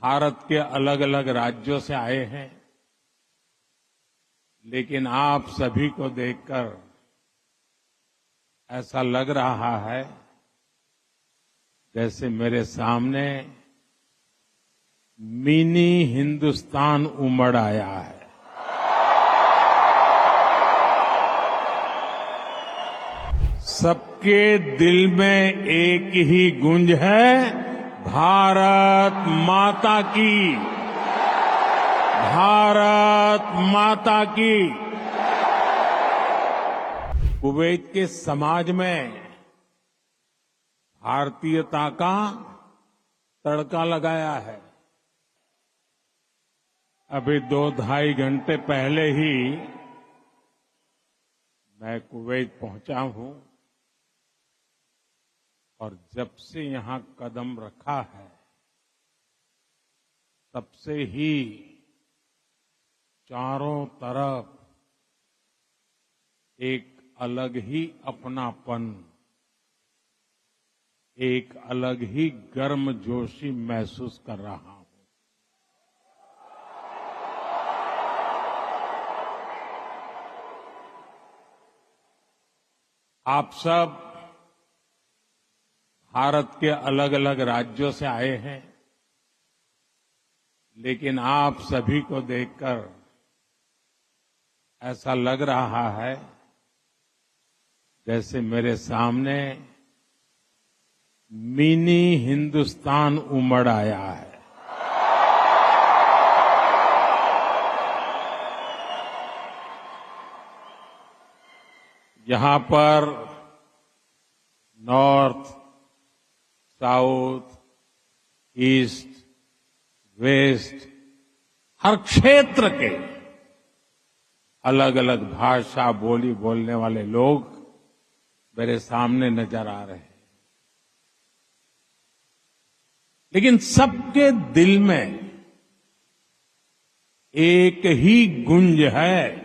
भारत के अलग अलग राज्यों से आए हैं, लेकिन आप सभी को देखकर ऐसा लग रहा है जैसे मेरे सामने मिनी हिंदुस्तान उमड़ आया है। सबके दिल में एक ही गूंज है, भारत माता की, भारत माता की। कुवैत के समाज में भारतीयता का तड़का लगाया है। अभी 2-2.5 घंटे पहले ही मैं कुवैत पहुंचा हूं और जब से यहां कदम रखा है तब से ही चारों तरफ एक अलग ही अपनापन, एक अलग ही गर्मजोशी महसूस कर रहा हूं। आप सब भारत के अलग अलग राज्यों से आए हैं, लेकिन आप सभी को देखकर ऐसा लग रहा है जैसे मेरे सामने मिनी हिंदुस्तान उमड़ आया है। यहां पर नॉर्थ, साउथ, ईस्ट, वेस्ट, हर क्षेत्र के अलग अलग भाषा बोली बोलने वाले लोग मेरे सामने नजर आ रहे हैं, लेकिन सबके दिल में एक ही गूंज है,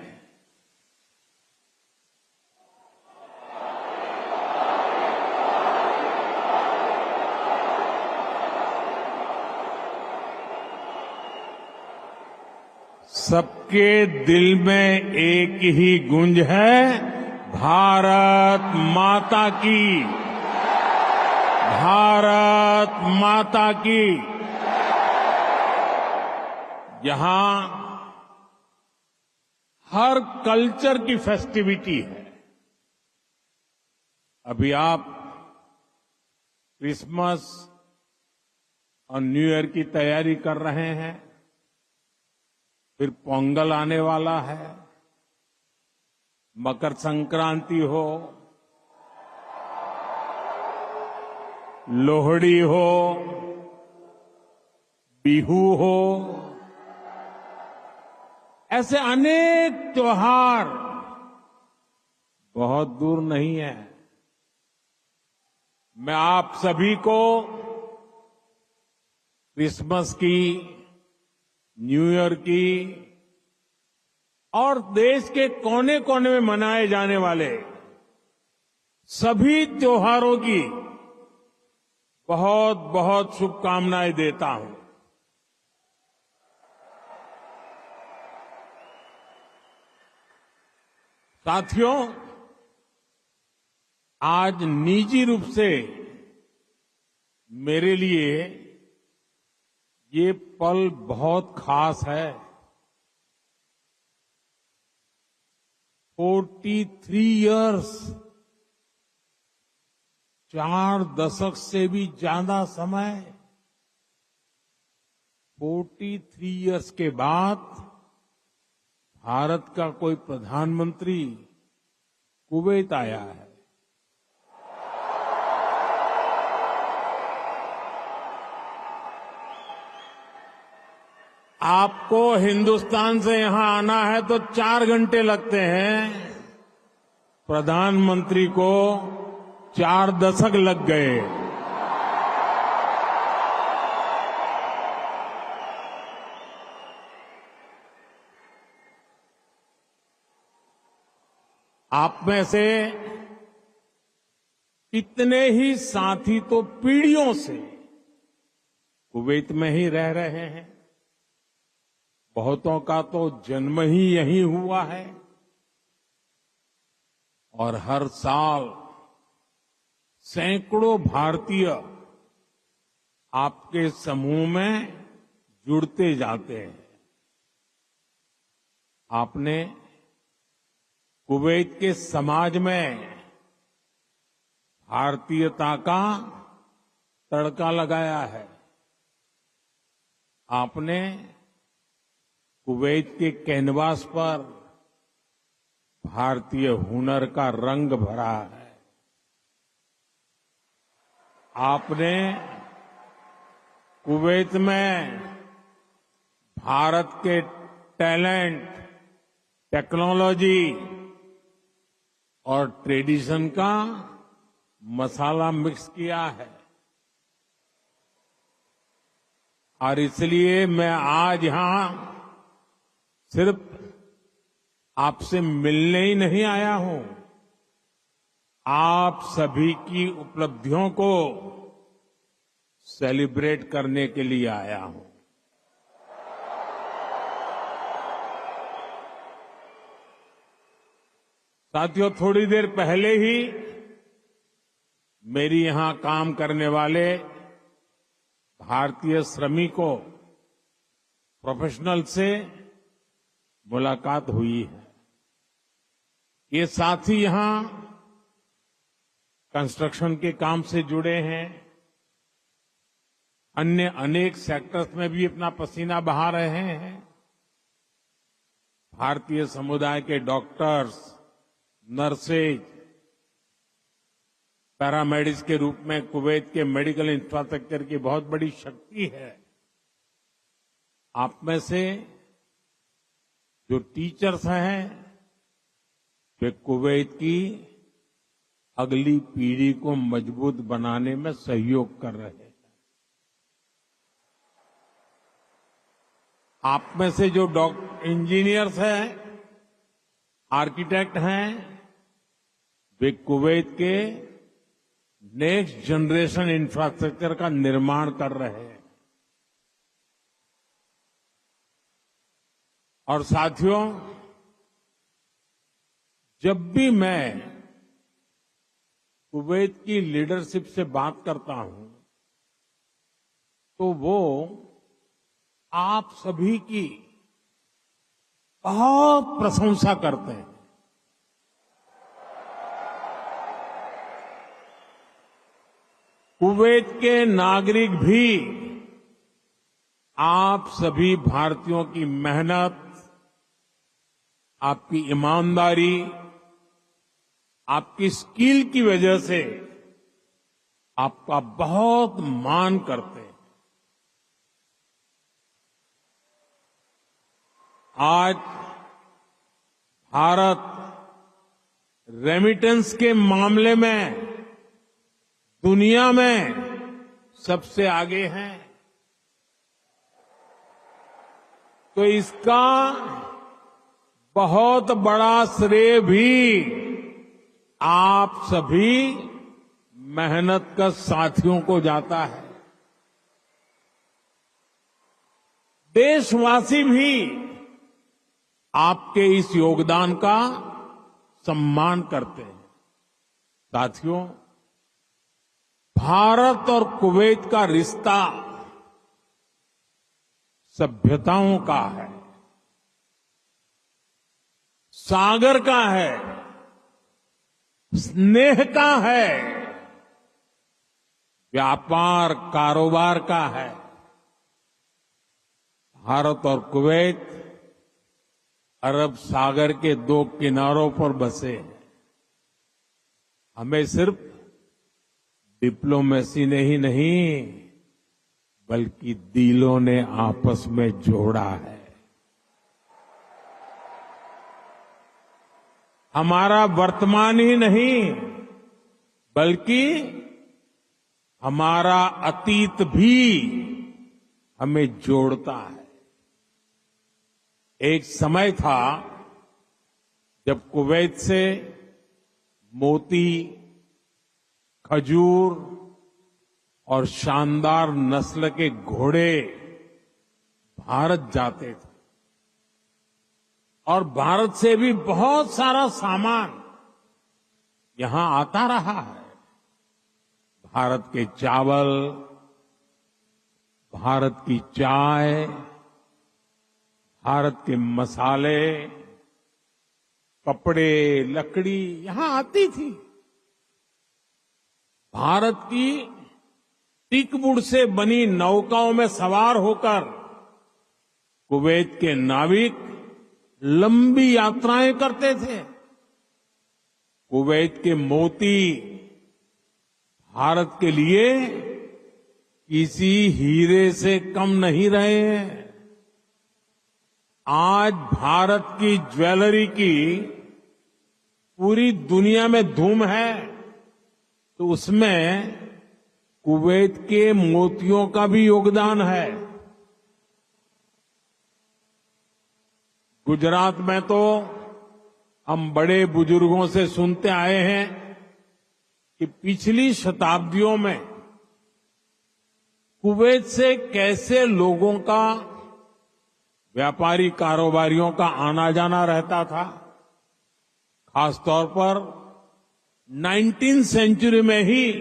सबके दिल में एक ही गूंज है, भारत माता की, भारत माता की। यहां हर कल्चर की फेस्टिविटी है। अभी आप क्रिसमस और न्यू ईयर की तैयारी कर रहे हैं, फिर पोंगल आने वाला है, मकर संक्रांति हो, लोहड़ी हो, बिहू हो, ऐसे अनेक त्योहार बहुत दूर नहीं है। मैं आप सभी को क्रिसमस की, न्यू ईयर की और देश के कोने कोने में मनाए जाने वाले सभी त्योहारों की बहुत बहुत शुभकामनाएं देता हूं। साथियों, आज निजी रूप से मेरे लिए ये पल बहुत खास है। 43 इयर्स, 4 दशक से भी ज्यादा समय, 43 इयर्स के बाद भारत का कोई प्रधानमंत्री कुवैत आया है। आपको हिंदुस्तान से यहां आना है तो 4 घंटे लगते हैं, प्रधानमंत्री को 4 दशक लग गए। आप में से कितने ही साथी तो पीढ़ियों से कुवैत में ही रह रहे हैं। बहुतों का तो जन्म ही यहीं हुआ है और हर साल सैकड़ों भारतीय आपके समूह में जुड़ते जाते हैं। आपने कुवैत के समाज में भारतीयता का तड़का लगाया है। आपने कुवैत के कैनवास पर भारतीय हुनर का रंग भरा है। आपने कुवैत में भारत के टैलेंट, टेक्नोलॉजी और ट्रेडिशन का मसाला मिक्स किया है। और इसलिए मैं आज यहां सिर्फ आपसे मिलने ही नहीं आया हूं, आप सभी की उपलब्धियों को सेलिब्रेट करने के लिए आया हूं। साथियों, थोड़ी देर पहले ही मेरी यहां काम करने वाले भारतीय श्रमिकों, प्रोफेशनल से मुलाकात हुई है। ये साथी यहां कंस्ट्रक्शन के काम से जुड़े हैं, अन्य अनेक सेक्टर्स में भी अपना पसीना बहा रहे हैं। भारतीय समुदाय के डॉक्टर्स, नर्सेज, पैरामेडिक्स के रूप में कुवैत के मेडिकल इंफ्रास्ट्रक्चर की बहुत बड़ी शक्ति है। आप में से जो टीचर्स हैं, वे कुवैत की अगली पीढ़ी को मजबूत बनाने में सहयोग कर रहे हैं। आप में से जो इंजीनियर्स हैं, आर्किटेक्ट हैं, वे कुवैत के नेक्स्ट जनरेशन इंफ्रास्ट्रक्चर का निर्माण कर रहे हैं। और साथियों, जब भी मैं कुवैत की लीडरशिप से बात करता हूं, तो वो आप सभी की बहुत प्रशंसा करते हैं। कुवैत के नागरिक भी आप सभी भारतीयों की मेहनत, आपकी ईमानदारी, आपकी स्किल की वजह से आपका बहुत मान करते हैं। आज भारत रेमिटेंस के मामले में दुनिया में सबसे आगे है। तो इसका बहुत बड़ा श्रेय भी आप सभी मेहनत कर साथियों को जाता है। देशवासी भी आपके इस योगदान का सम्मान करते हैं। साथियों, भारत और कुवैत का रिश्ता सभ्यताओं का है, सागर का है, स्नेह का है, व्यापार कारोबार का है। भारत और कुवैत अरब सागर के दो किनारों पर बसे हैं। हमें सिर्फ डिप्लोमेसी ने ही नहीं, बल्कि दिलों ने आपस में जोड़ा है। हमारा वर्तमान ही नहीं, बल्कि हमारा अतीत भी हमें जोड़ता है। एक समय था जब कुवैत से मोती, खजूर और शानदार नस्ल के घोड़े भारत जाते थे और भारत से भी बहुत सारा सामान यहां आता रहा है। भारत के चावल, भारत की चाय, भारत के मसाले, कपड़े, लकड़ी यहां आती थी। भारत की टीकवुड से बनी नौकाओं में सवार होकर कुवैत के नाविक लंबी यात्राएं करते थे। कुवैत के मोती भारत के लिए किसी हीरे से कम नहीं रहे हैं। आज भारत की ज्वेलरी की पूरी दुनिया में धूम है, तो उसमें कुवैत के मोतियों का भी योगदान है। गुजरात में तो हम बड़े बुजुर्गों से सुनते आए हैं कि पिछली शताब्दियों में कुवैत से कैसे लोगों का, व्यापारी कारोबारियों का आना जाना रहता था। खासतौर पर 19वीं सेंचुरी में ही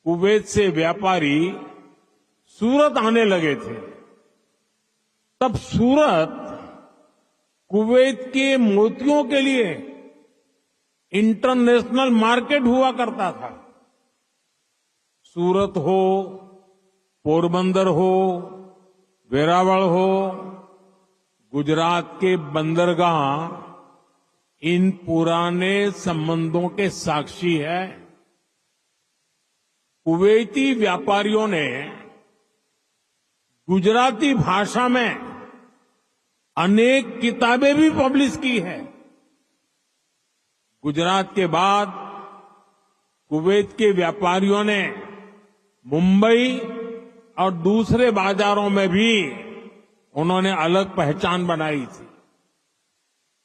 कुवैत से व्यापारी सूरत आने लगे थे। तब सूरत कुवैत के मोतियों के लिए इंटरनेशनल मार्केट हुआ करता था। सूरत हो, पोरबंदर हो, वेरावल हो, गुजरात के बंदरगाह इन पुराने संबंधों के साक्षी है। कुवैती व्यापारियों ने गुजराती भाषा में अनेक किताबें भी पब्लिश की है। गुजरात के बाद कुवैत के व्यापारियों ने मुंबई और दूसरे बाजारों में भी उन्होंने अलग पहचान बनाई थी।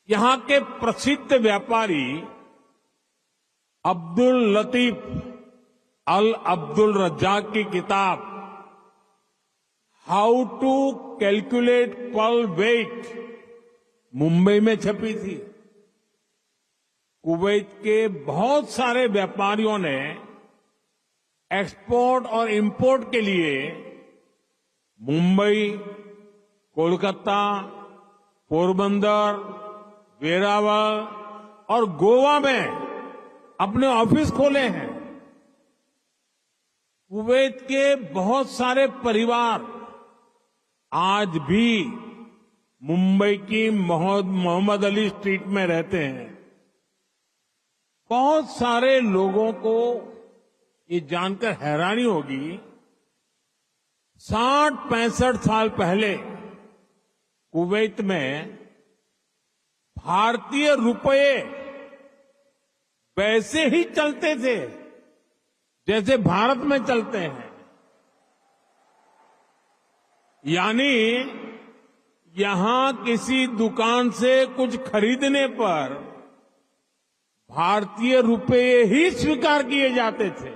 यहां के प्रसिद्ध व्यापारी अब्दुल लतीफ अल अब्दुल रज्जाक की किताब how to calculate pearl weight Mumbai में छपी थी। कुवैत के बहुत सारे व्यापारियों ने एक्सपोर्ट और इंपोर्ट के लिए मुंबई, कोलकाता, पोरबंदर, वेरावल और गोवा में अपने ऑफिस खोले हैं। कुवैत के बहुत सारे परिवार आज भी मुंबई की मोहम्मद अली स्ट्रीट में रहते हैं। बहुत सारे लोगों को ये जानकर हैरानी होगी, 60-65 साल पहले कुवैत में भारतीय रुपये वैसे ही चलते थे जैसे भारत में चलते हैं। यानी यहां किसी दुकान से कुछ खरीदने पर भारतीय रुपये ही स्वीकार किए जाते थे।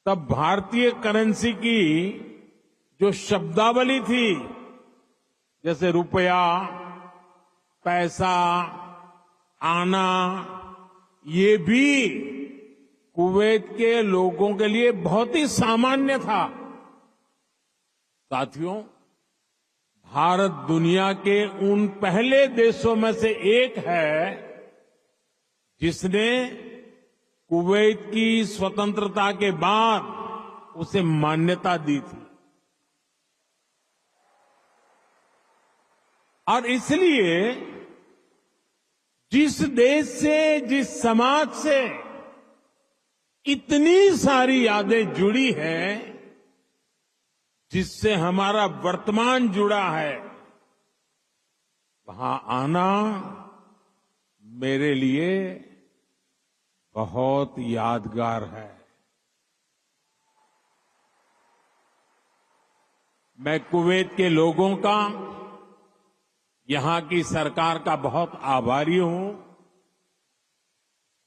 तब भारतीय करेंसी की जो शब्दावली थी, जैसे रुपया, पैसा, आना, ये भी कुवैत के लोगों के लिए बहुत ही सामान्य था। साथियों, भारत दुनिया के उन पहले देशों में से एक है जिसने कुवैत की स्वतंत्रता के बाद उसे मान्यता दी थी। और इसलिए जिस देश से, जिस समाज से इतनी सारी यादें जुड़ी हैं, जिससे हमारा वर्तमान जुड़ा है, वहां आना मेरे लिए बहुत यादगार है। मैं कुवैत के लोगों का, यहां की सरकार का बहुत आभारी हूं।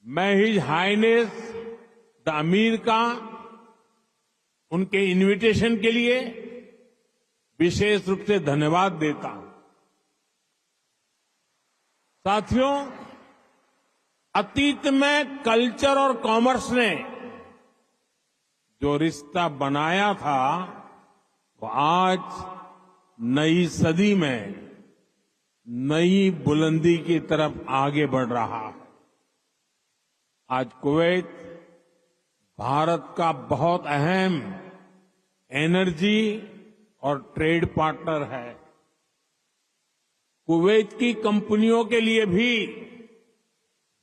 मैं हिज हाइनेस द अमीर का उनके इनविटेशन के लिए विशेष रूप से धन्यवाद देता हूं। साथियों, अतीत में कल्चर और कॉमर्स ने जो रिश्ता बनाया था, वो आज नई सदी में नई बुलंदी की तरफ आगे बढ़ रहा है। आज कुवैत भारत का बहुत अहम एनर्जी और ट्रेड पार्टनर है। कुवैत की कंपनियों के लिए भी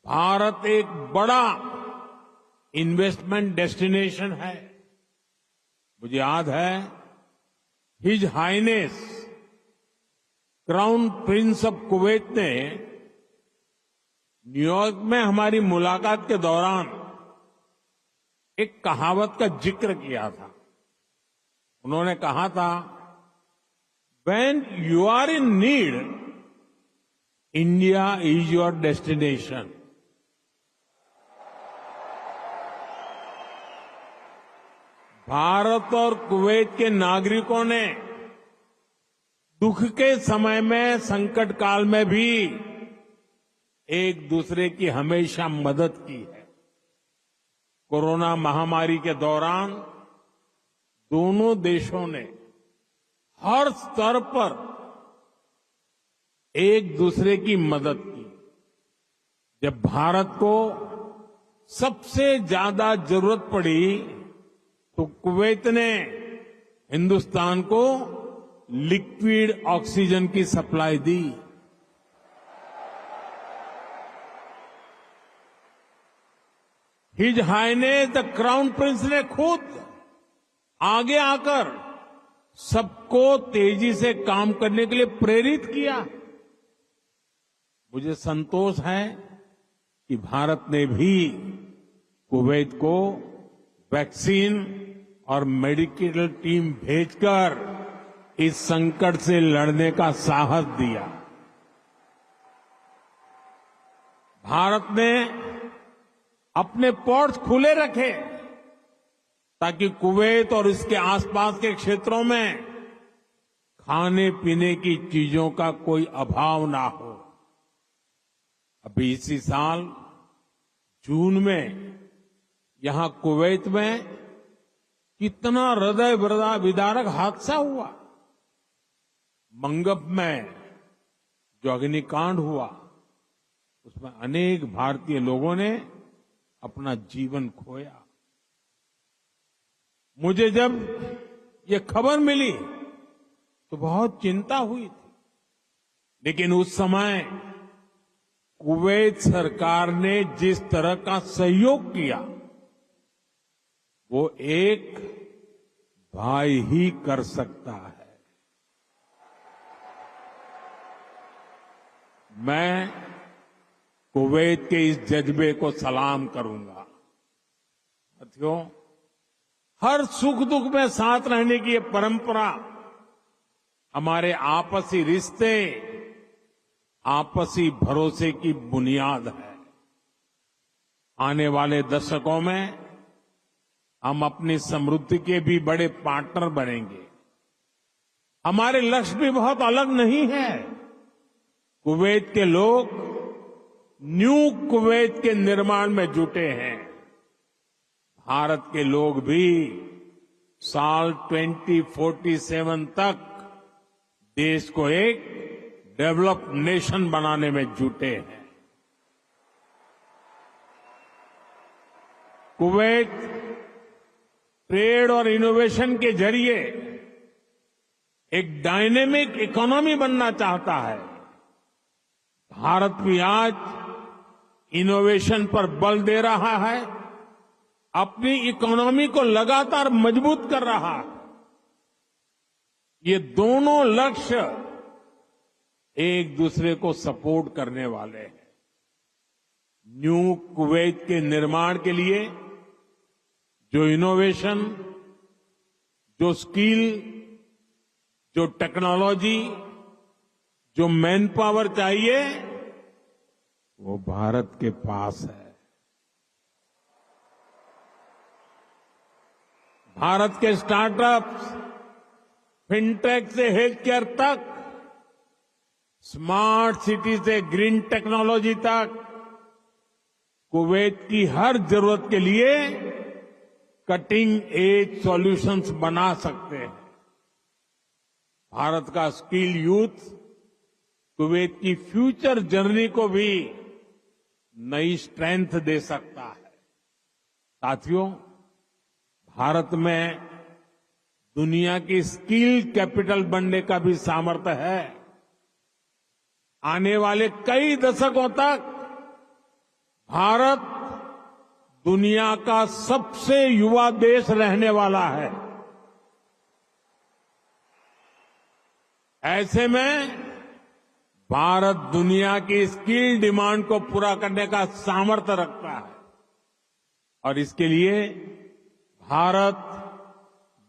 भारत एक बड़ा इन्वेस्टमेंट डेस्टिनेशन है। मुझे याद है, his highness crown prince of Kuwait ने न्यूयॉर्क में हमारी मुलाकात के दौरान एक कहावत का जिक्र किया था। उन्होंने कहा था, "When you are in need, India is your destination." Bharat और कुवैत के नागरिकों ने दुख के समय में, संकट काल में भी एक दूसरे की हमेशा मदद की है। कोरोना महामारी के दौरान दोनों देशों ने हर स्तर पर एक दूसरे की मदद की। जब भारत को सबसे ज्यादा जरूरत पड़ी, तो कुवैत ने हिंदुस्तान को लिक्विड ऑक्सीजन की सप्लाई दी। His highness the crown prince ने खुद आगे आकर सबको तेजी से काम करने के लिए प्रेरित किया। मुझे संतोष है कि भारत ने भी कुवैत को वैक्सीन और मेडिकल टीम भेजकर इस संकट से लड़ने का साहस दिया। भारत ने अपने पोर्ट्स खुले रखे ताकि कुवैत और इसके आसपास के क्षेत्रों में खाने पीने की चीजों का कोई अभाव ना हो। अभी इसी साल जून में यहां कुवैत में कितना हृदय विदारक हादसा हुआ। मंगब में जो अग्निकांड हुआ, उसमें अनेक भारतीय लोगों ने अपना जीवन खोया। मुझे जब ये खबर मिली तो बहुत चिंता हुई थी, लेकिन उस समय कुवैत सरकार ने जिस तरह का सहयोग किया, वो एक भाई ही कर सकता है। मैं कुवैत के इस जज्बे को सलाम करूंगा। साथियों, हर सुख दुख में साथ रहने की ये परंपरा हमारे आपसी रिश्ते, आपसी भरोसे की बुनियाद है। आने वाले दशकों में हम अपनी समृद्धि के भी बड़े पार्टनर बनेंगे। हमारे लक्ष्य भी बहुत अलग नहीं है। कुवैत के लोग न्यू कुवैत के निर्माण में जुटे हैं। भारत के लोग भी साल 2047 तक देश को एक डेवलप्ड नेशन बनाने में जुटे हैं। कुवैत ट्रेड और इनोवेशन के जरिए एक डायनेमिक इकोनॉमी बनना चाहता है। भारत भी आज इनोवेशन पर बल दे रहा है, अपनी इकोनॉमी को लगातार मजबूत कर रहा है। ये दोनों लक्ष्य एक दूसरे को सपोर्ट करने वाले हैं। न्यू कुवैत के निर्माण के लिए जो इनोवेशन, जो स्किल, जो टेक्नोलॉजी, जो मैन पावर चाहिए, वो भारत के पास है। भारत के स्टार्टअप्स, फिनटेक से हेल्थ केयर तक, स्मार्ट सिटी से ग्रीन टेक्नोलॉजी तक, कुवैत की हर जरूरत के लिए कटिंग एज सॉल्यूशंस बना सकते हैं। भारत का स्किल यूथ कुवैत की फ्यूचर जर्नी को भी नई स्ट्रेंथ दे सकता है। साथियों, भारत में दुनिया की स्किल कैपिटल बनने का भी सामर्थ्य है। आने वाले कई दशकों तक भारत दुनिया का सबसे युवा देश रहने वाला है। ऐसे में भारत दुनिया की स्किल डिमांड को पूरा करने का सामर्थ्य रखता है और इसके लिए भारत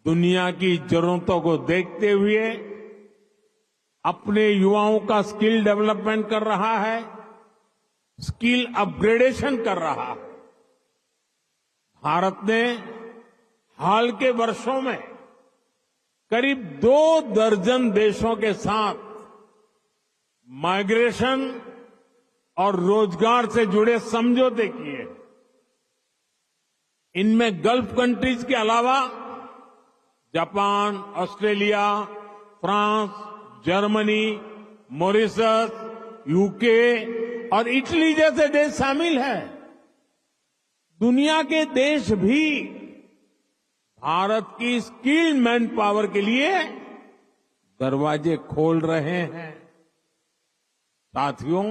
दुनिया की जरूरतों को देखते हुए अपने युवाओं का स्किल डेवलपमेंट कर रहा है, स्किल अपग्रेडेशन कर रहा है। भारत ने हाल के वर्षों में करीब 2 दर्जन देशों के साथ माइग्रेशन और रोजगार से जुड़े समझौते किए। इनमें गल्फ कंट्रीज के अलावा Japan, Australia, France, Germany, Mauritius, UK और इटली जैसे देश शामिल हैं। दुनिया के देश भी भारत की स्किल्ड मैन पावर के लिए दरवाजे खोल रहे हैं। साथियों,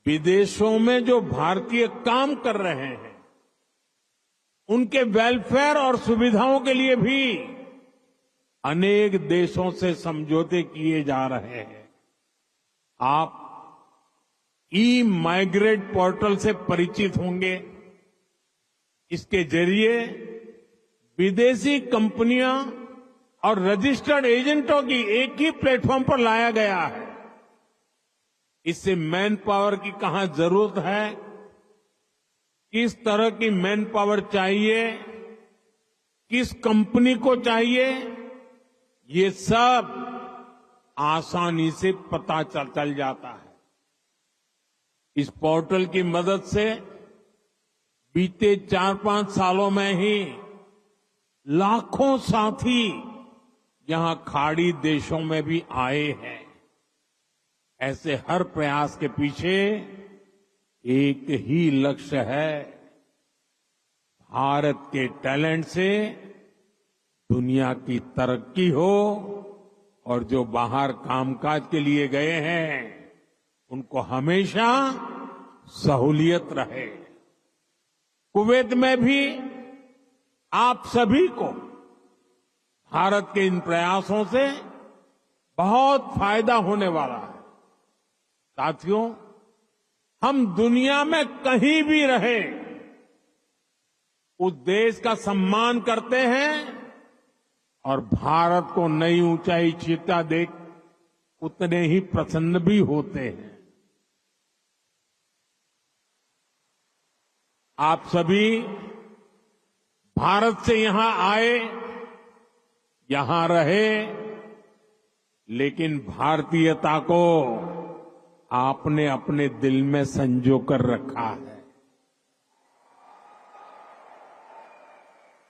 विदेशों में जो भारतीय काम कर रहे हैं उनके वेलफेयर और सुविधाओं के लिए भी अनेक देशों से समझौते किए जा रहे हैं। आप ई माइग्रेट पोर्टल से परिचित होंगे। इसके जरिए विदेशी कंपनियां और रजिस्टर्ड एजेंटों की एक ही प्लेटफॉर्म पर लाया गया है। इससे मैन पावर की कहां जरूरत है, किस तरह की मैन पावर चाहिए, किस कंपनी को चाहिए, ये सब आसानी से पता चल जाता है। इस पोर्टल की मदद से बीते 4-5 सालों में ही लाखों साथी यहां खाड़ी देशों में भी आए हैं। ऐसे हर प्रयास के पीछे एक ही लक्ष्य है, भारत के टैलेंट से दुनिया की तरक्की हो और जो बाहर कामकाज के लिए गए हैं उनको हमेशा सहूलियत रहे। कुवैत में भी आप सभी को भारत के इन प्रयासों से बहुत फायदा होने वाला है। साथियों, हम दुनिया में कहीं भी रहे उस देश का सम्मान करते हैं और भारत को नई ऊंचाई छूता देख उतने ही प्रसन्न भी होते हैं। आप सभी भारत से यहां आए, यहां रहे, लेकिन भारतीयता को आपने अपने दिल में संजो कर रखा है।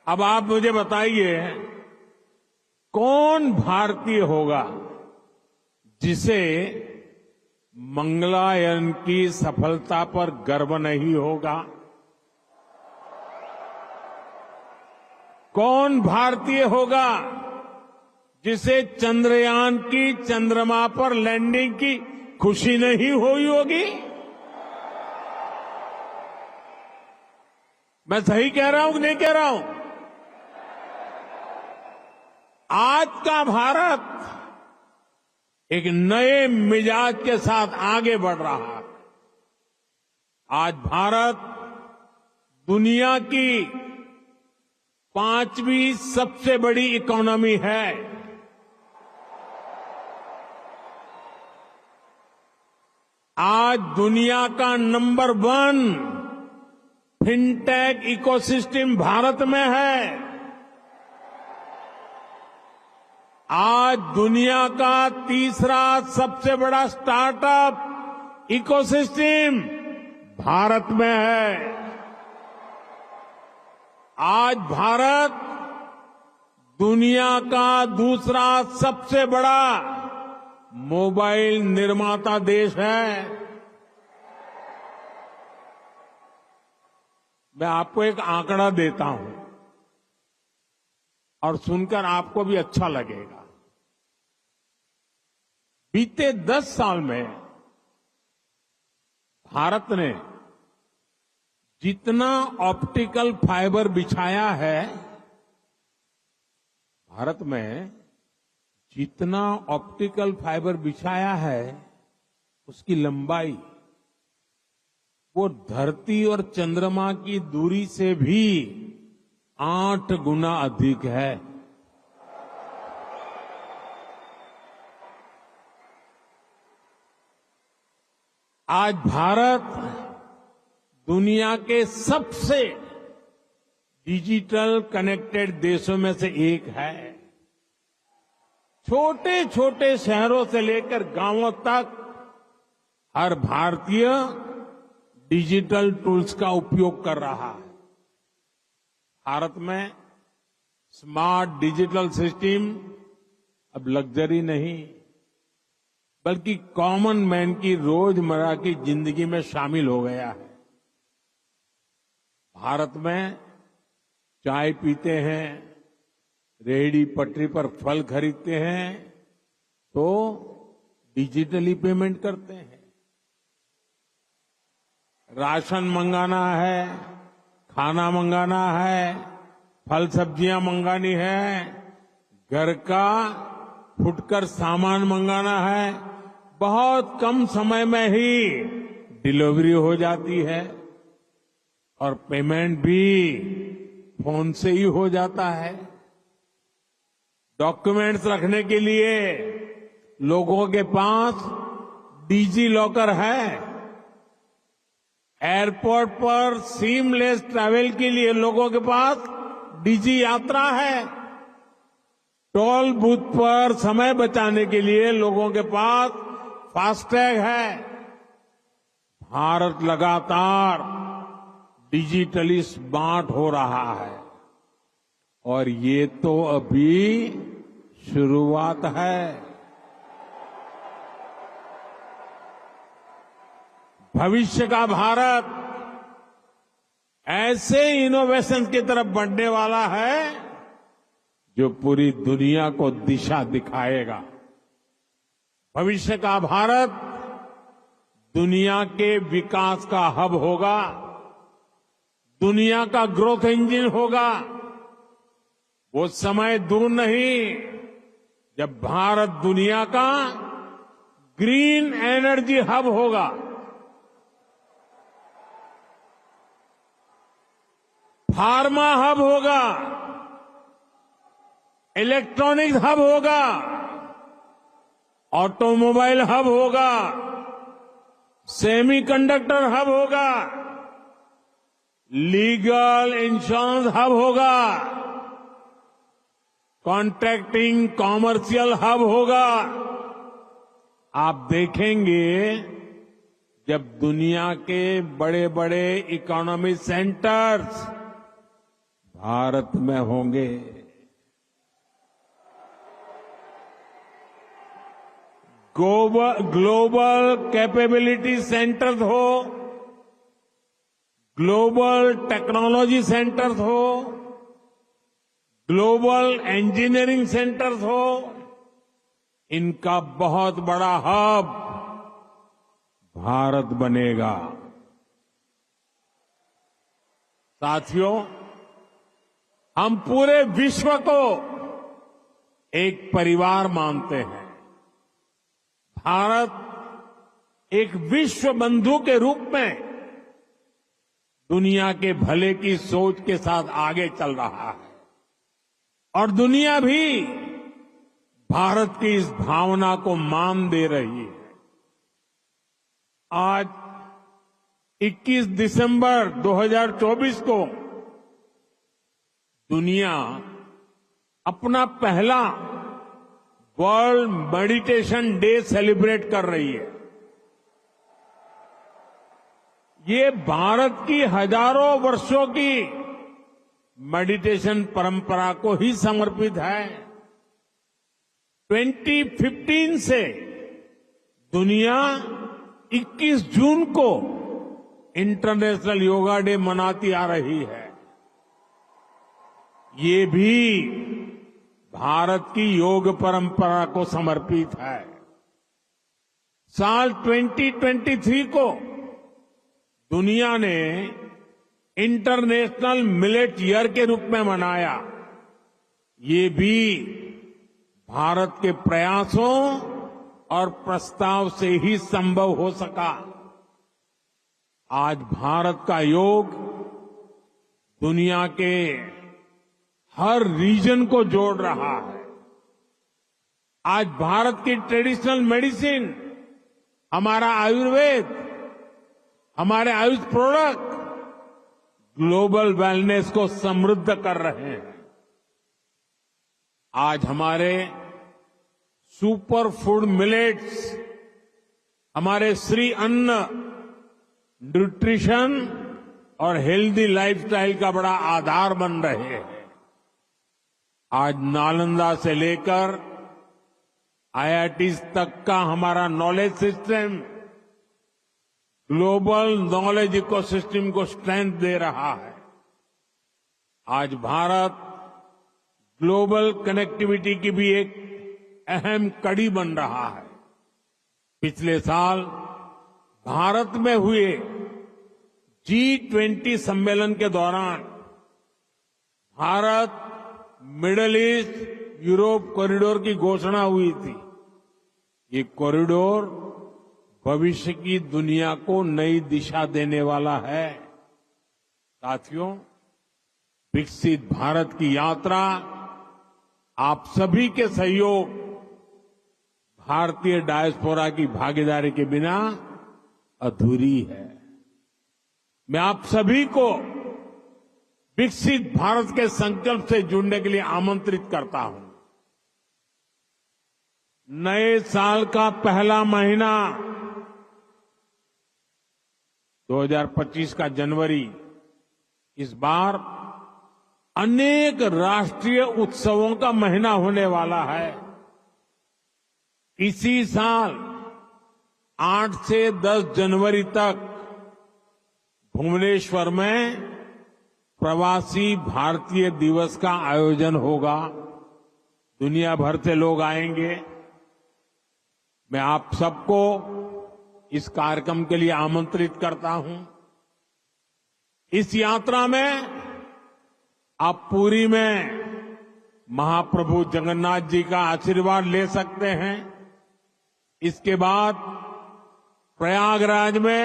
अब आप मुझे बताइए, कौन भारतीय होगा जिसे मंगलायन की सफलता पर गर्व नहीं होगा? कौन भारतीय होगा जिसे चंद्रयान की चंद्रमा पर लैंडिंग की खुशी नहीं हुई होगी? मैं सही कह रहा हूं कि नहीं कह रहा हूं? आज का भारत एक नए मिजाज के साथ आगे बढ़ रहा है। आज भारत दुनिया की 5वीं सबसे बड़ी इकोनॉमी है। आज दुनिया का नंबर 1 फिनटेक इकोसिस्टम भारत में है। आज दुनिया का तीसरा सबसे बड़ा स्टार्टअप इकोसिस्टम भारत में है। आज भारत दुनिया का दूसरा सबसे बड़ा मोबाइल निर्माता देश है। मैं आपको एक आंकड़ा देता हूं और सुनकर आपको भी अच्छा लगेगा। बीते 10 साल में भारत ने जितना ऑप्टिकल फाइबर बिछाया है, भारत में जितना ऑप्टिकल फाइबर बिछाया है, उसकी लंबाई वो धरती और चंद्रमा की दूरी से भी 8 गुना अधिक है। आज भारत दुनिया के सबसे डिजिटल कनेक्टेड देशों में से एक है। छोटे छोटे शहरों से लेकर गांवों तक हर भारतीय डिजिटल टूल्स का उपयोग कर रहा है। भारत में स्मार्ट डिजिटल सिस्टम अब लग्जरी नहीं, बल्कि कॉमन मैन की रोजमर्रा की जिंदगी में शामिल हो गया है। भारत में चाय पीते हैं, रेहड़ी पटरी पर फल खरीदते हैं तो डिजिटली पेमेंट करते हैं। राशन मंगाना है, खाना मंगाना है, फल सब्जियां मंगानी है, घर का फुटकर सामान मंगाना है, बहुत कम समय में ही डिलीवरी हो जाती है और पेमेंट भी फोन से ही हो जाता है। डॉक्यूमेंट्स रखने के लिए लोगों के पास डिजी लॉकर है। एयरपोर्ट पर सीमलेस ट्रैवल के लिए लोगों के पास डिजी यात्रा है। टोल बूथ पर समय बचाने के लिए लोगों के पास फास्टैग है। भारत लगातार डिजिटली स्मार्ट हो रहा है और ये तो अभी शुरुआत है। भविष्य का भारत ऐसे इनोवेशन की तरफ बढ़ने वाला है जो पूरी दुनिया को दिशा दिखाएगा। भविष्य का भारत दुनिया के विकास का हब होगा, दुनिया का ग्रोथ इंजन होगा। वो समय दूर नहीं जब भारत दुनिया का ग्रीन एनर्जी हब होगा। फार्मा हब होगा, इलेक्ट्रॉनिक्स हब होगा, ऑटोमोबाइल हब होगा, सेमीकंडक्टर हब होगा, लीगल इंश्योरेंस हब होगा, कॉन्ट्रैक्टिंग कॉमर्शियल हब होगा। आप देखेंगे जब दुनिया के बड़े बड़े इकोनॉमी सेंटर्स भारत में होंगे। ग्लोबल कैपेबिलिटी सेंटर्स हो, ग्लोबल टेक्नोलॉजी सेंटर्स हो, ग्लोबल इंजीनियरिंग सेंटर्स हो, इनका बहुत बड़ा हब भारत बनेगा। साथियों, हम पूरे विश्व को एक परिवार मानते हैं। भारत एक विश्व बंधु के रूप में दुनिया के भले की सोच के साथ आगे चल रहा है और दुनिया भी भारत की इस भावना को मान दे रही है। आज 21 दिसंबर 2024 को दुनिया अपना पहला वर्ल्ड मेडिटेशन डे सेलिब्रेट कर रही है। ये भारत की हजारों वर्षों की मेडिटेशन परंपरा को ही समर्पित है। 2015 से दुनिया 21 जून को इंटरनेशनल योगा डे मनाती आ रही है। ये भी भारत की योग परंपरा को समर्पित है। साल 2023 को दुनिया ने इंटरनेशनल मिलेट ईयर के रूप में मनाया। ये भी भारत के प्रयासों और प्रस्ताव से ही संभव हो सका। आज भारत का योग दुनिया के हर रीजन को जोड़ रहा है। आज भारत की ट्रेडिशनल मेडिसिन, हमारा आयुर्वेद, हमारे आयुष प्रोडक्ट ग्लोबल वेलनेस को समृद्ध कर रहे हैं। आज हमारे सुपर फूड मिलेट्स, हमारे श्री अन्न, न्यूट्रिशन और हेल्दी लाइफस्टाइल का बड़ा आधार बन रहे हैं। आज नालंदा से लेकर आईआईटीज तक का हमारा knowledge system global knowledge ecosystem को स्ट्रेंथ दे रहा है। आज भारत ग्लोबल कनेक्टिविटी की भी एक अहम कड़ी बन रहा है। पिछले साल भारत में हुए G20 सम्मेलन के दौरान Bharat middle east Europe corridor की घोषणा हुई थी। ये कॉरिडोर भविष्य की दुनिया को नई दिशा देने वाला है। साथियों, विकसित भारत की यात्रा आप सभी के सहयोग, भारतीय डायस्पोरा की भागीदारी के बिना अधूरी है। मैं आप सभी को विकसित भारत के संकल्प से जुड़ने के लिए आमंत्रित करता हूं। नए साल का पहला महीना 2025 का जनवरी इस बार अनेक राष्ट्रीय उत्सवों का महीना होने वाला है। इसी साल 8 से 10 जनवरी तक भुवनेश्वर में प्रवासी भारतीय दिवस का आयोजन होगा। दुनिया भर से लोग आएंगे। मैं आप सबको इस कार्यक्रम के लिए आमंत्रित करता हूं। इस यात्रा में आप पुरी में महाप्रभु जगन्नाथ जी का आशीर्वाद ले सकते हैं। इसके बाद प्रयागराज में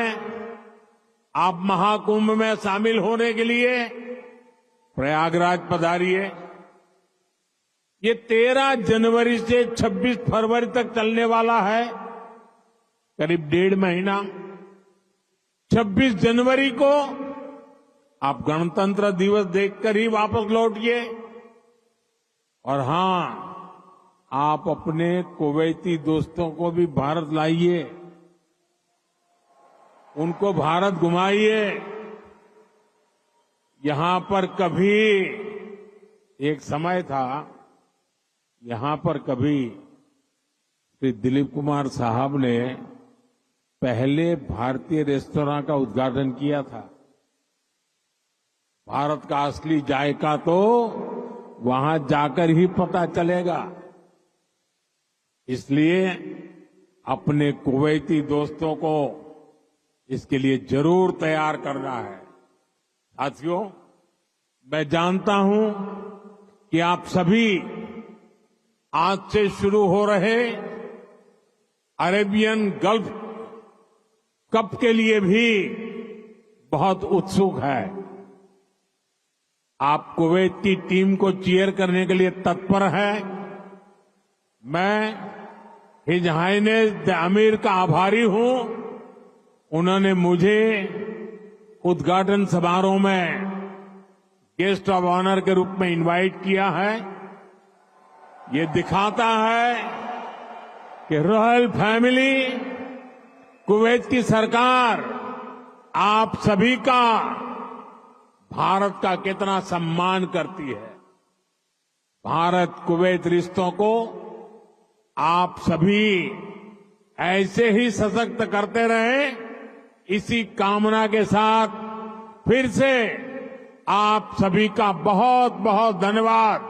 आप महाकुंभ में शामिल होने के लिए प्रयागराज पधारिए। ये 13 जनवरी से 26 फरवरी तक चलने वाला है, करीब 1.5 महीना। 26 जनवरी को आप गणतंत्र दिवस देखकर ही वापस लौटिए। और हां, आप अपने कुवैती दोस्तों को भी भारत लाइए, उनको भारत घुमाइए। यहां पर कभी एक समय था, यहां पर कभी श्री दिलीप कुमार साहब ने पहले भारतीय रेस्तरां का उद्घाटन किया था। भारत का असली जायका तो वहां जाकर ही पता चलेगा। इसलिए अपने कुवैती दोस्तों को इसके लिए जरूर तैयार करना है। साथियों, मैं जानता हूं कि आप सभी आज से शुरू हो रहे अरेबियन गल्फ कप के लिए भी बहुत उत्सुक है। आप कुवैत की टीम को चीयर करने के लिए तत्पर है। मैं हिज हाइनेस द अमीर का आभारी हूं। उन्होंने मुझे उद्घाटन समारोह में गेस्ट ऑफ ऑनर के रूप में इनवाइट किया है। ये दिखाता है कि रॉयल फैमिली, कुवैत की सरकार आप सभी का, भारत का कितना सम्मान करती है। भारत कुवैत रिश्तों को आप सभी ऐसे ही सशक्त करते रहें, इसी कामना के साथ फिर से आप सभी का बहुत बहुत धन्यवाद।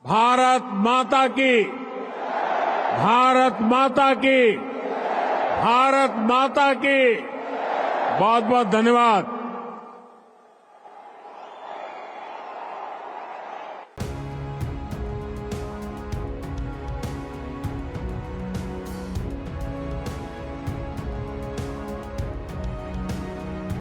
भारत माता की, भारत माता की, भारत माता की बहुत बहुत धन्यवाद।